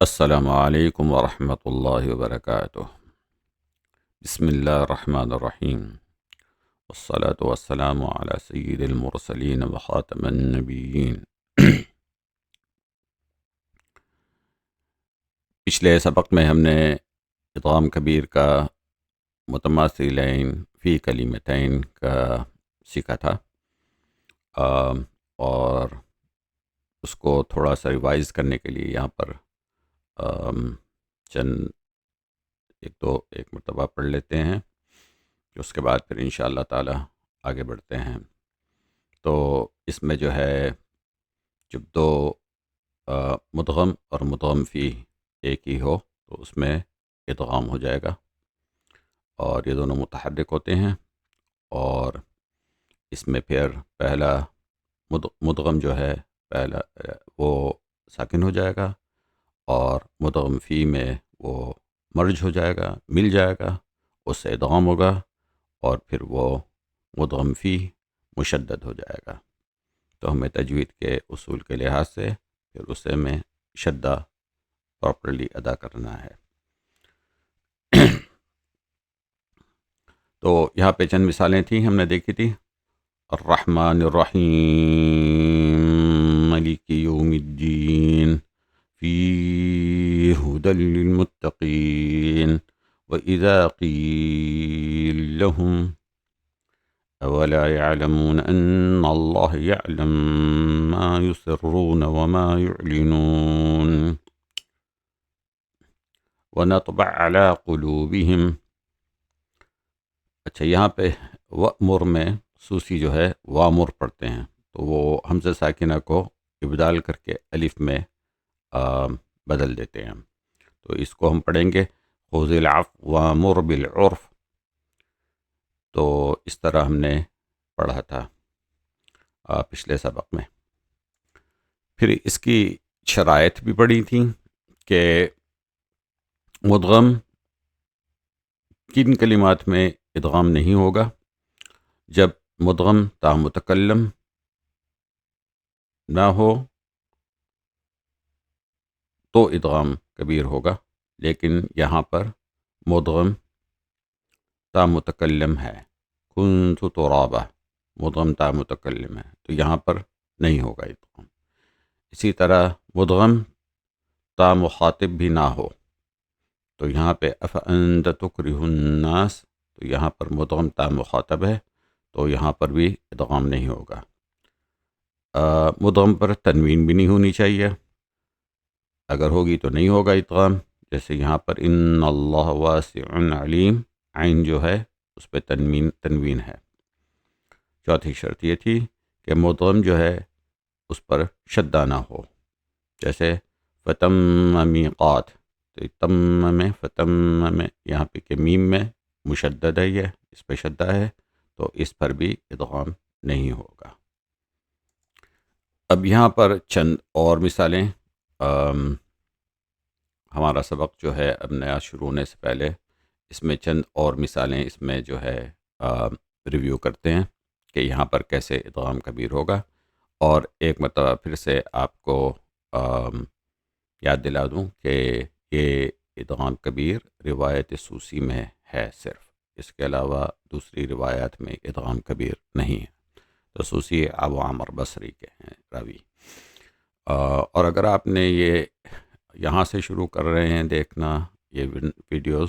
السلام علیکم ورحمۃ اللہ وبرکاتہ۔ بسم اللہ الرحمن الرحیم، والصلاة والسلام علی سید المرسلین وخاتم النبیین۔ پچھلے سبق میں ہم نے ادغام کبیر کا متماثلین فی کلمتین کا سیکھا تھا، اور اس کو تھوڑا سا ریوائز کرنے کے لیے یہاں پر چند ایک مرتبہ پڑھ لیتے ہیں، اس کے بعد پھر انشاءاللہ تعالی آگے بڑھتے ہیں۔ تو اس میں جو ہے جب دو مدغم اور مدغم فی ایک ہی ہو تو اس میں ادغام ہو جائے گا، اور یہ دونوں متحرک ہوتے ہیں، اور اس میں پھر پہلا مدغم جو ہے پہلا وہ ساکن ہو جائے گا، اور مدغم فی میں وہ مرج ہو جائے گا، مل جائے گا، اس سے ادغام ہوگا، اور پھر وہ مدغم فی مشدد ہو جائے گا۔ تو ہمیں تجوید کے اصول کے لحاظ سے پھر اسے میں شدہ پراپرلی ادا کرنا ہے۔ تو یہاں پہ چند مثالیں تھیں ہم نے دیکھی تھی۔ الرحمن الرحیم، مالک یوم الدین، فی ہدی للمتقین، وَإِذَا قِيلَ لَهُمْ أَوَلَا يَعْلَمُونَ أَنَّ اللَّهَ يَعْلَمُ مَا يُسِرُّونَ وَمَا يُعْلِنُونَ وَنَطْبَعُ عَلَى قُلُوبِهِمْ۔ اچھا، یہاں پہ وَأْمُر میں سوسی جو ہے وامر پڑھتے ہیں، تو وہ حمزہ ساکنہ کو ابدال کر کے الف میں بدل دیتے ہیں، تو اس کو ہم پڑھیں گے خُذِ الْعَفْوَ وَأْمُرْ بِالْعُرْفِ۔ تو اس طرح ہم نے پڑھا تھا پچھلے سبق میں۔ پھر اس کی شرائط بھی پڑھی تھیں کہ مدغم کن کلمات میں ادغام نہیں ہوگا۔ جب مدغم تا متکلم نہ ہو تو ادغام کبیر ہوگا، لیکن یہاں پر مدغم تا متکلم ہے، کنت ترابا، مدغم تا متکلم ہے، تو یہاں پر نہیں ہوگا ادغام۔ اسی طرح مدغم تا مخاطب بھی نہ ہو تو یہاں پہ افانت تکرہ الناس، تو یہاں پر مدغم تا مخاطب ہے تو یہاں پر بھی ادغام نہیں ہوگا۔ مدغم پر تنوین بھی نہیں ہونی چاہیے، اگر ہوگی تو نہیں ہوگا ادغام، جیسے یہاں پر ان اللہ واسع علیم، عین جو ہے اس پہ تنوین ہے۔ چوتھی شرط یہ تھی کہ مدغم جو ہے اس پر شدہ نہ ہو، جیسے فتم میقات، تو تم میں فتم میں یہاں پہ کہ میم میں مشدد ہے، یہ اس پہ شدہ ہے تو اس پر بھی ادغام نہیں ہوگا۔ اب یہاں پر چند اور مثالیں، ہمارا سبق جو ہے اب نیا شروع ہونے سے پہلے اس میں چند اور مثالیں اس میں جو ہے ریویو کرتے ہیں کہ یہاں پر کیسے ادغام کبیر ہوگا، اور ایک مرتبہ پھر سے آپ کو یاد دلا دوں کہ یہ ادغام کبیر روایت سوسی میں ہے صرف، اس کے علاوہ دوسری روایات میں ادغام کبیر نہیں ہے۔ تو سوسی ابو عامر بصری کے ہیں راوی، اور اگر آپ نے یہ یہاں سے شروع کر رہے ہیں دیکھنا یہ ویڈیوز،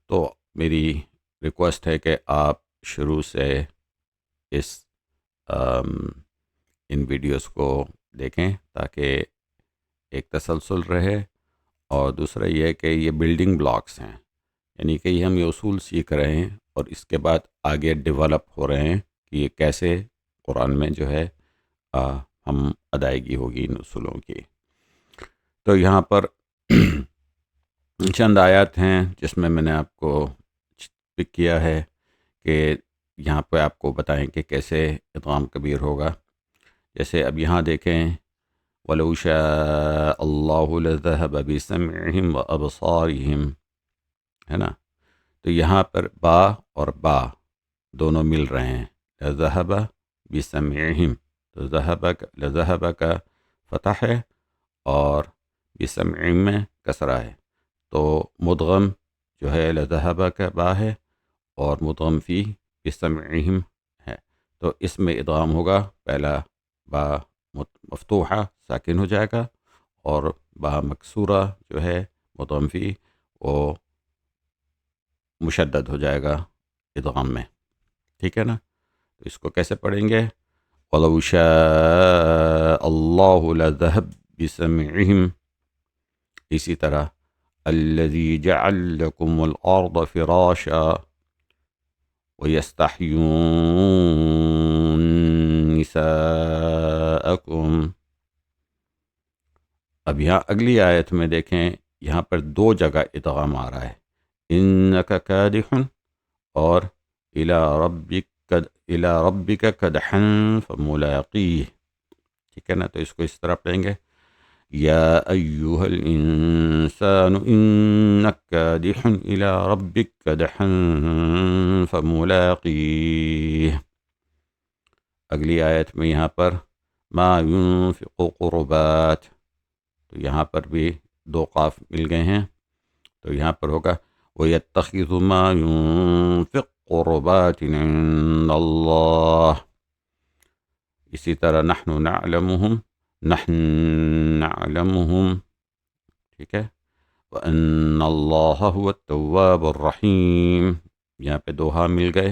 تو میری ریکویسٹ ہے کہ آپ شروع سے اس ان ویڈیوز کو دیکھیں تاکہ ایک تسلسل رہے، اور دوسرا یہ کہ یہ بلڈنگ بلاکس ہیں، یعنی کہ یہ ہم یہ اصول سیکھ رہے ہیں اور اس کے بعد آگے ڈیولپ ہو رہے ہیں کہ یہ کیسے قرآن میں جو ہے ہم ادائیگی ہوگی ان اصولوں کی۔ تو یہاں پر چند آیات ہیں جس میں نے آپ کو پک کیا ہے کہ یہاں پہ آپ کو بتائیں کہ کیسے ادغام کبیر ہوگا۔ جیسے اب یہاں دیکھیں وَلَوْ شَاءَ اللَّهُ لَذَهَبَ بِسَمْعِهِمْ وَأَبْصَارِهِمْ، ہے نا، تو یہاں پر با اور با دونوں مل رہے ہیں، لَذَهَبَ بِسَمْعِهِمْ، تو لَذَهَبَ کا فتح ہے، اور بِسَمْعِهِمْ میں کسرہ ہے، تو مدغم جو ہے لذہبہ کا با ہے، اور مدغم فی بسمعہم ہے، تو اس میں ادغام ہوگا، پہلا با مفتوحہ ساکن ہو جائے گا، اور با مکسورہ جو ہے مدغم فی وہ مشدد ہو جائے گا ادغام میں، ٹھیک ہے نا؟ تو اس کو کیسے پڑھیں گے؟ وَلَوْ شَاءَ اللَّهُ لَذَهَبَ بِسَمْعِهِمْ، اسی طرح الَّذِي جَعَلَ لَكُمُ الْأَرْضَ فِرَاشًا وَيَسْتَحْيُونَ نِسَاءَكُمْ، اب یہاں اگلی آیت میں دیکھیں، یہاں پر دو جگہ ادغام آ رہا ہے، اِنَّكَ كَادِحٌ اور إِلَى رَبِّكَ كَدْحًا فَمُلَاقِيهِ، ٹھیک ہے نا؟ تو اس کو اس طرح پڑھیں گے، یا ایہا الانسان انک کادح الی ربک کدحا فملاقیہ۔ اگلی آیت میں یہاں پر ما ينفق قربات، تو یہاں پر بھی دو قاف مل گئے ہیں، تو یہاں پر ہوگا وَيَتَّخِذُ مَا يُنفِقُ قُرُبَاتٍ عِندَ اللَّهِ، اسی طرح نحن نعلمهم، ٹھیک ہے، وَأَنَّ اللَّهَ هُوَ التَّوَّابُ الرَّحِيمُ، یہاں پہ دوہا مل گئے،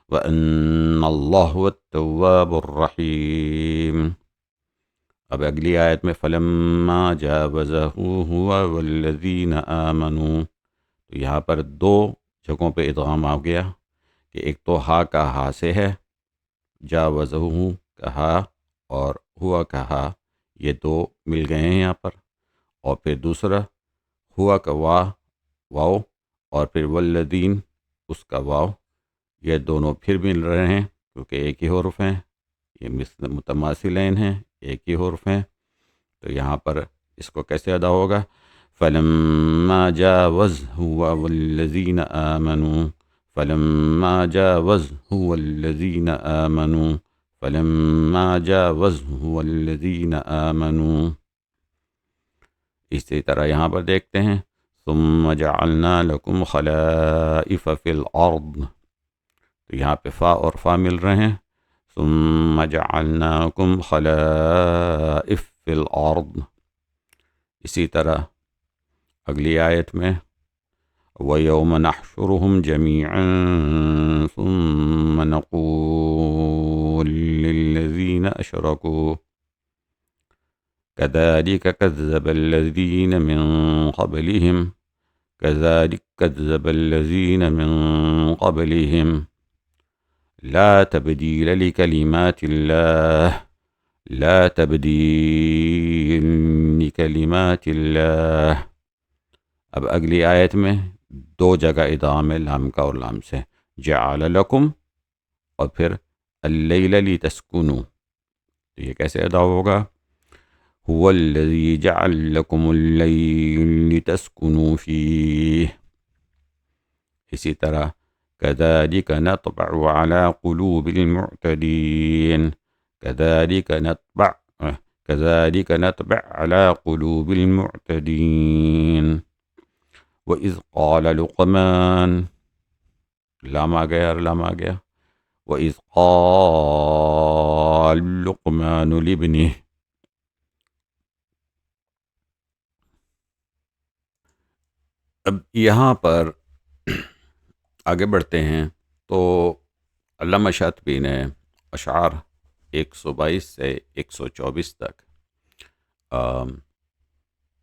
وَأَنَّ اللَّهَ هُوَ التَّوَّابُ الرَّحِيمُ۔ اب اگلی آیت میں فَلَمَّا جَاوَزَهُ هُوَ وَالَّذِينَ آمَنُوا، تو یہاں پر دو جگہوں پہ ادغام آ گیا، کہ ایک تو ہا کا ہا سے ہے، جاوزہ کا ہا اور ہوا کا ہا، یہ دو مل گئے ہیں یہاں پر، اور پھر دوسرا ہوا کا واو، اور پھر والذین اس کا واو، یہ دونوں پھر مل رہے ہیں کیونکہ ایک ہی حرف ہیں، یہ متماثلین ہیں، ایک ہی حرف ہیں، تو یہاں پر اس کو کیسے ادا ہوگا؟ فَلَمَّا جَاوَزْهُ وَالَّذِينَ آمَنُوا، فَلَمَّا جَاوَزْهُ وَالَّذِينَ آمَنُوا، فَلَمَّا جَاوَزْهُ وَالَّذِينَ آمَنُوا۔ اسی طرح یہاں پر دیکھتے ہیں ثُمَّ جَعَلْنَا لَكُمْ خَلَائِفَ فِي الْأَرْضِ، تو یہاں پہ فا اور فا مل رہے ہیں، ثُمَّ جَعَلْنَاكُمْ خَلَائِفَ فِي الْأَرْضِ۔ اسی طرح اگلی آیت میں وَيَوْمَ نَحْشُرُهُمْ جَمِيعًا ثُمَّ نَقُولُ لِلَّذِينَ أَشْرَكُوا كَذَلِكَ كَذَّبَ الَّذِينَ مِن قَبْلِهِمْ كَذَلِكَ كَذَّبَ الَّذِينَ مِن قَبْلِهِمْ لَا تَبْدِيلَ لِكَلِمَاتِ اللَّهِ لا تبدیل لکلمات اللہ۔ اب اگلی آیت میں دو جگہ ادغام ہے، لام کا اور لام سے، جعل لکم اور پھر اللیل لتسکنوا، تو یہ کیسے ادا ہوگا؟ هو الذی جعل لکم اللیل لتسکنوا فیہ، اسی طرح كذلك نطبع على قلوب المعتدين، كذلك نطبع على قلوب المعتدين۔ وَإِذْ قَالَ لُقْمَانُ، لام آ گیا اور لام آ گیا، وَإِذْ قَالَ لُقْمَانُ لِابْنِهِ۔ اب یہاں پر آگے بڑھتے ہیں تو علامہ شاطبی نے اشعار 122 سے 124 تک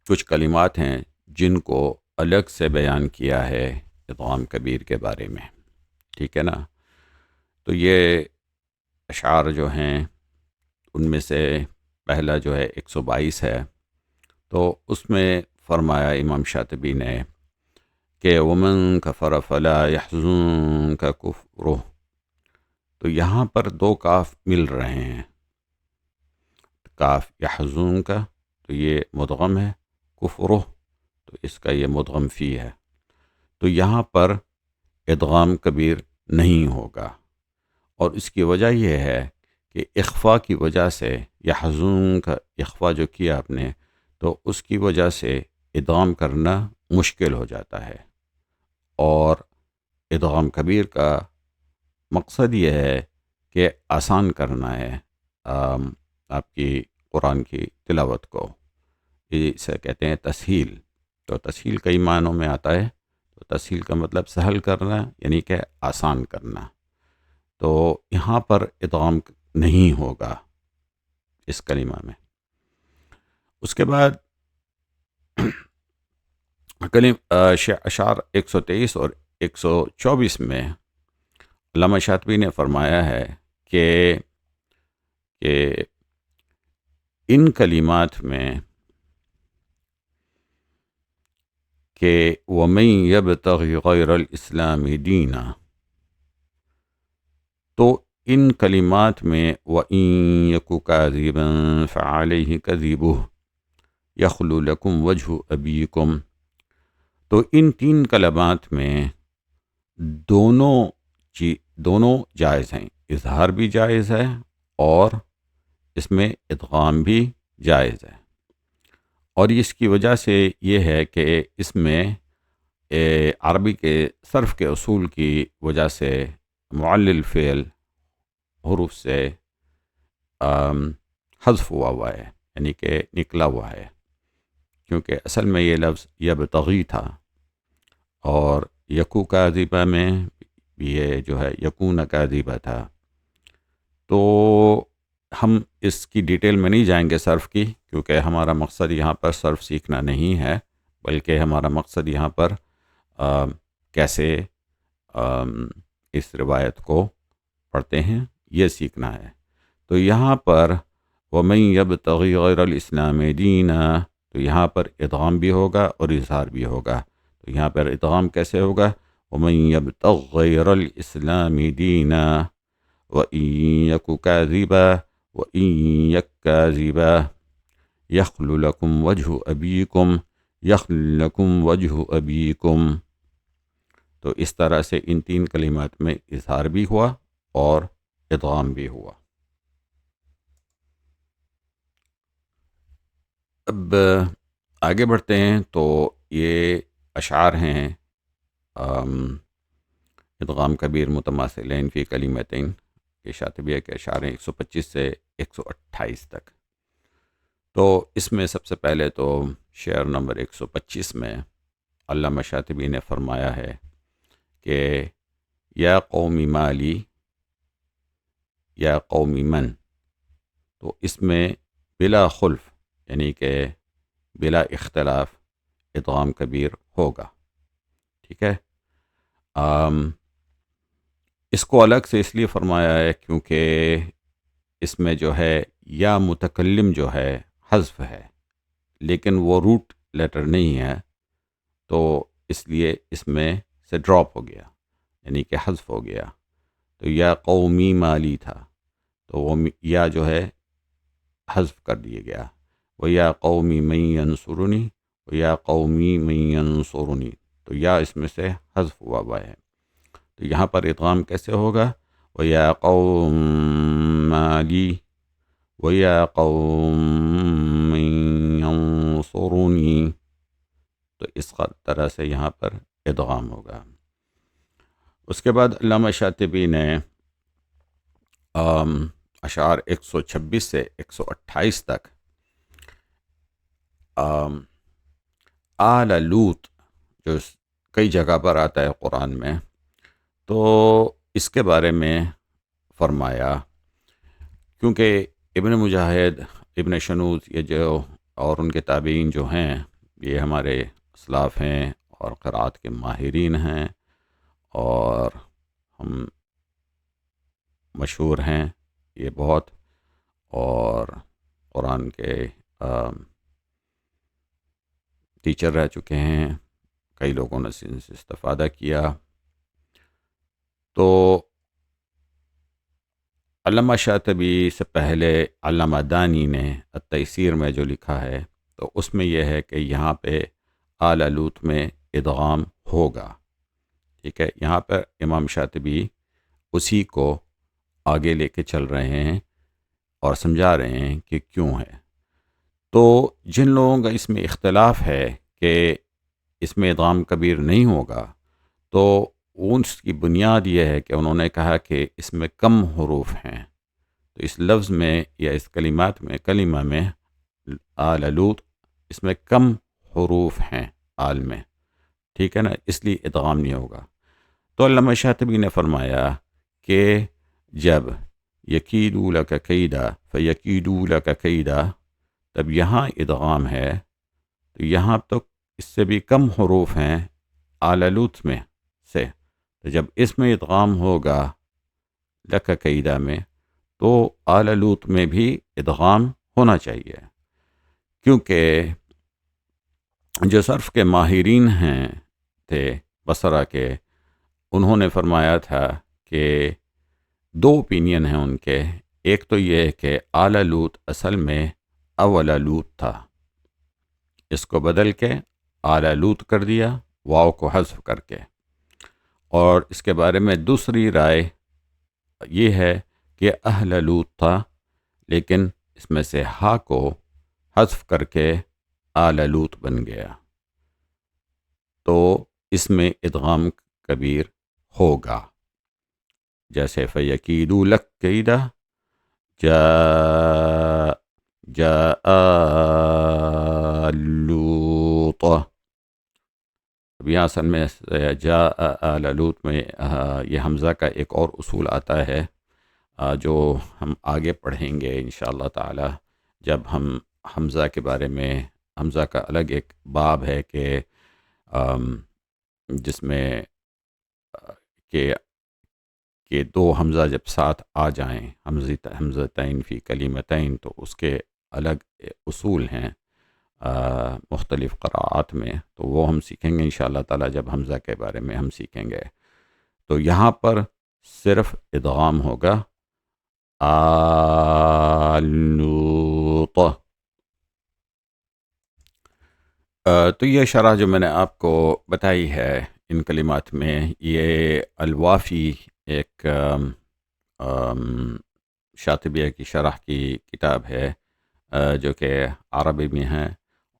کچھ کلمات ہیں جن کو الگ سے بیان کیا ہے ادغام کبیر کے بارے میں، ٹھیک ہے نا؟ تو یہ اشعار جو ہیں ان میں سے پہلا جو ہے 122 ہے، تو اس میں فرمایا امام شاطبی نے کہ وَمَن كَفَرَ فَلَا يَحْزُنكَ كُفْرُهُ، تو یہاں پر دو کاف مل رہے ہیں، کاف یحزن کا تو یہ مدغم ہے، کفرہ تو اس کا یہ مدغم فی ہے، تو یہاں پر ادغام کبیر نہیں ہوگا، اور اس کی وجہ یہ ہے کہ اخفا کی وجہ سے یحزن کا اخفا جو کیا آپ نے، تو اس کی وجہ سے ادغام کرنا مشکل ہو جاتا ہے، اور ادغام کبیر کا مقصد یہ ہے کہ آسان کرنا ہے آپ کی قرآن کی تلاوت کو، اسے کہتے ہیں تسہیل۔ تو تسہیل کئی معنوں میں آتا ہے، تو تسہیل کا مطلب سہل کرنا، یعنی کہ آسان کرنا۔ تو یہاں پر ادغام نہیں ہوگا اس کلمہ میں۔ اس کے بعد اشعار 123 اور 124 میں علامہ شاطبی نے فرمایا ہے کہ ان کلمات میں کہ وَمَن يَبْتَغِ غَيْرَ الْإِسْلَامِ دِينًا، تو ان کلمات میں وَإِن يَكُ كَاذِبًا فَعَلَيْهِ كَذِبُهُ يَخْلُ لَكُمْ وَجْهُ أَبِيكُمْ، تو ان تین کلمات میں دونوں جائز ہیں، اظہار بھی جائز ہے اور اس میں ادغام بھی جائز ہے۔ اور اس کی وجہ سے یہ ہے کہ اس میں عربی کے صرف کے اصول کی وجہ سے معلل فعل حروف سے حذف ہوا ہے، یعنی کہ نکلا ہوا ہے، کیونکہ اصل میں یہ لفظ یبتغی تھا، اور یکو کاذبہ میں یہ جو ہے یکون کاذبہ تھا۔ تو ہم اس کی ڈیٹیل میں نہیں جائیں گے صرف کی، کیونکہ ہمارا مقصد یہاں پر صرف سیکھنا نہیں ہے، بلکہ ہمارا مقصد یہاں پر کیسے اس روایت کو پڑھتے ہیں یہ سیکھنا ہے۔ تو یہاں پر وَمَن يَبْتَغِ غَيْرَ الْإِسْلَامِ دِينًا، تو یہاں پر ادغام بھی ہوگا اور اظہار بھی ہوگا۔ تو یہاں پر ادغام کیسے ہوگا؟ وَمَن يَبْتَغِ غَيْرَ الْإِسْلَامِ دِينًا وَإِن يَكُ كَاذِبًا وَإِن يَكُ كَاذِبًا يَخْلُ لَكُمْ وَجْهُ أَبِيكُمْ يَخْلُ لَكُمْ وَجْهُ أَبِيكُمْ۔ تو اس طرح سے ان تین کلمات میں اظہار بھی ہوا اور ادغام بھی ہوا۔ اب آگے بڑھتے ہیں، تو یہ اشعار ہیں ادغام کبیر متماثلین فی کلمتین، یہ شاطبیہ کے اشعار ہیں 125 سے 128 تک۔ تو اس میں سب سے پہلے تو شعر نمبر 125 میں علامہ شاطبی نے فرمایا ہے کہ یا قومی مالی یا قومی من، تو اس میں بلا خلف، یعنی کہ بلا اختلاف ادغام کبیر ہوگا، ٹھیک ہے۔ اس کو الگ سے اس لیے فرمایا ہے کیونکہ اس میں جو ہے یا متکلم جو ہے حذف ہے، لیکن وہ روٹ لیٹر نہیں ہے، تو اس لیے اس میں سے ڈراپ ہو گیا، یعنی کہ حذف ہو گیا۔ تو یا قومی مالی تھا، تو وہ یا جو ہے حذف کر دیا گیا، وہ یا قومی من ینصرنی، و یا قومی من ینصرنی، تو یا اس میں سے حذف ہوا ہے۔ تو یہاں پر ادغام کیسے ہوگا؟ و یا قوم مالی و یا قوم من ینصرنی، تو اس طرح سے یہاں پر ادغام ہوگا۔ اس کے بعد علامہ شاطبی نے اشعار 126 سے 128 تک آل لوط جو کئی جگہ پر آتا ہے قرآن میں، تو اس کے بارے میں فرمایا، کیونکہ ابن مجاہد، ابن شنوز، یہ جو اور ان کے تابعین جو ہیں، یہ ہمارے اسلاف ہیں اور قرآت کے ماہرین ہیں، اور ہم مشہور ہیں یہ بہت، اور قرآن کے ٹیچر رہ چکے ہیں، کئی لوگوں نے ان سے استفادہ کیا۔ تو علامہ شاطبی سے پہلے علامہ دانی نے التیسیر میں جو لکھا ہے، تو اس میں یہ ہے کہ یہاں پہ آل لوط میں ادغام ہوگا، ٹھیک ہے۔ یہاں پر امام شاطبی اسی کو آگے لے کے چل رہے ہیں اور سمجھا رہے ہیں کہ کیوں ہے۔ تو جن لوگوں کا اس میں اختلاف ہے کہ اس میں ادغام کبیر نہیں ہوگا، تو اس کی بنیاد یہ ہے کہ انہوں نے کہا کہ اس میں کم حروف ہیں، تو اس لفظ میں یا اس کلمہ میں آل لوط، اس میں کم حروف ہیں آل میں، ٹھیک ہے نا، اس لیے ادغام نہیں ہوگا۔ تو علامہ شاطبی نے فرمایا کہ جب یکیدو لک کیدا فیکیدو لک کیدا، تب یہاں ادغام ہے، تو یہاں تو اس سے بھی کم حروف ہیں آل لوط میں سے، تو جب اس میں ادغام ہوگا لک کیدا میں، تو آل لوط میں بھی ادغام ہونا چاہیے، کیونکہ جو صرف کے ماہرین ہیں تھے بصرہ کے، انہوں نے فرمایا تھا کہ دو اوپینین ہیں ان کے، ایک تو یہ ہے کہ آل لوط اصل میں اول لوط تھا، اس کو بدل کے آل لوط کر دیا واو کو حذف کر کے، اور اس کے بارے میں دوسری رائے یہ ہے کہ اہل لوط تھا، لیکن اس میں سے ہا کو حذف کر کے آل لوط بن گیا، تو اس میں ادغام کبیر ہوگا، جیسے فیکیدو لک کیدا، جاء جاء لوط، اب یہاں اصل میں جاء آل لوط میں یہ حمزہ کا ایک اور اصول آتا ہے، جو ہم آگے پڑھیں گے انشاءاللہ تعالی، جب ہم حمزہ کے بارے میں، حمزہ کا الگ ایک باب ہے کہ جس میں کہ دو حمزہ جب ساتھ آ جائیں، حمزتین فی کلمتین، تو اس کے الگ اصول ہیں مختلف قراءات میں، تو وہ ہم سیکھیں گے انشاءاللہ تعالی جب حمزہ کے بارے میں ہم سیکھیں گے۔ تو یہاں پر صرف ادغام ہوگا آلوط۔ تو یہ شرح جو میں نے آپ کو بتائی ہے ان کلمات میں، یہ الوافی ایک شاطبیہ کی شرح کی کتاب ہے، جو کہ عربی میں ہے،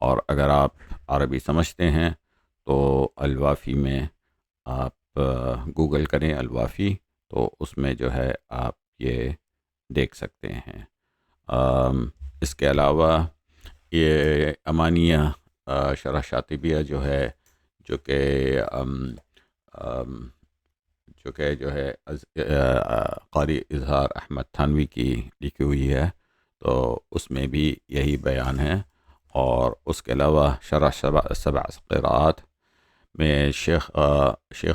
اور اگر آپ عربی سمجھتے ہیں تو الوافی میں آپ گوگل کریں الوافی، تو اس میں جو ہے آپ یہ دیکھ سکتے ہیں۔ اس کے علاوہ یہ امانیہ شرح شاطبیہ جو ہے، جو کہ جو ہے قاری اظہار احمد تھانوی کی لکھی ہوئی ہے، تو اس میں بھی یہی بیان ہے، اور اس کے علاوہ شرح سبع قراءات میں شیخ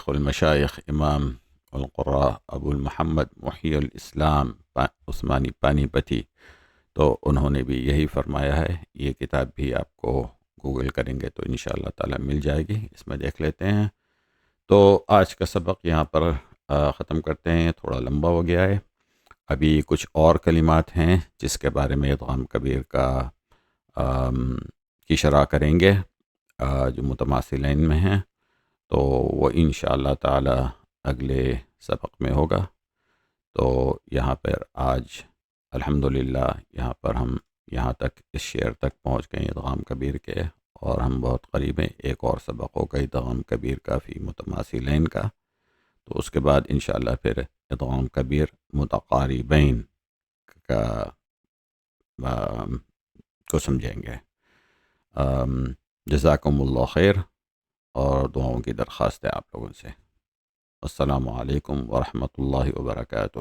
المشائخ امام القراء ابو المحمد محی الاسلام عثمانی پانی پتی، تو انہوں نے بھی یہی فرمایا ہے۔ یہ کتاب بھی آپ کو گوگل کریں گے تو انشاءاللہ تعالی مل جائے گی، اس میں دیکھ لیتے ہیں۔ تو آج کا سبق یہاں پر ختم کرتے ہیں، تھوڑا لمبا ہو گیا ہے، ابھی کچھ اور کلمات ہیں جس کے بارے میں ادغام کبیر کا کی شرح کریں گے، جو متماثلین میں ہیں، تو وہ انشاءاللہ تعالی اگلے سبق میں ہوگا۔ تو یہاں پر آج الحمدللہ یہاں پر ہم یہاں تک اس شعر تک پہنچ گئے ادغام کبیر کے، اور ہم بہت قریب ہیں ایک اور سبق ہوگا ادغام کبیر کا فی متماثلین کا، تو اس کے بعد انشاءاللہ پھر ادغام کبیر متقاربین کا کو سمجھیں گے۔ جزاکم اللہ خیر، اور دعاؤں کی درخواست ہے آپ لوگوں سے۔ السلام علیکم ورحمۃ اللہ وبرکاتہ۔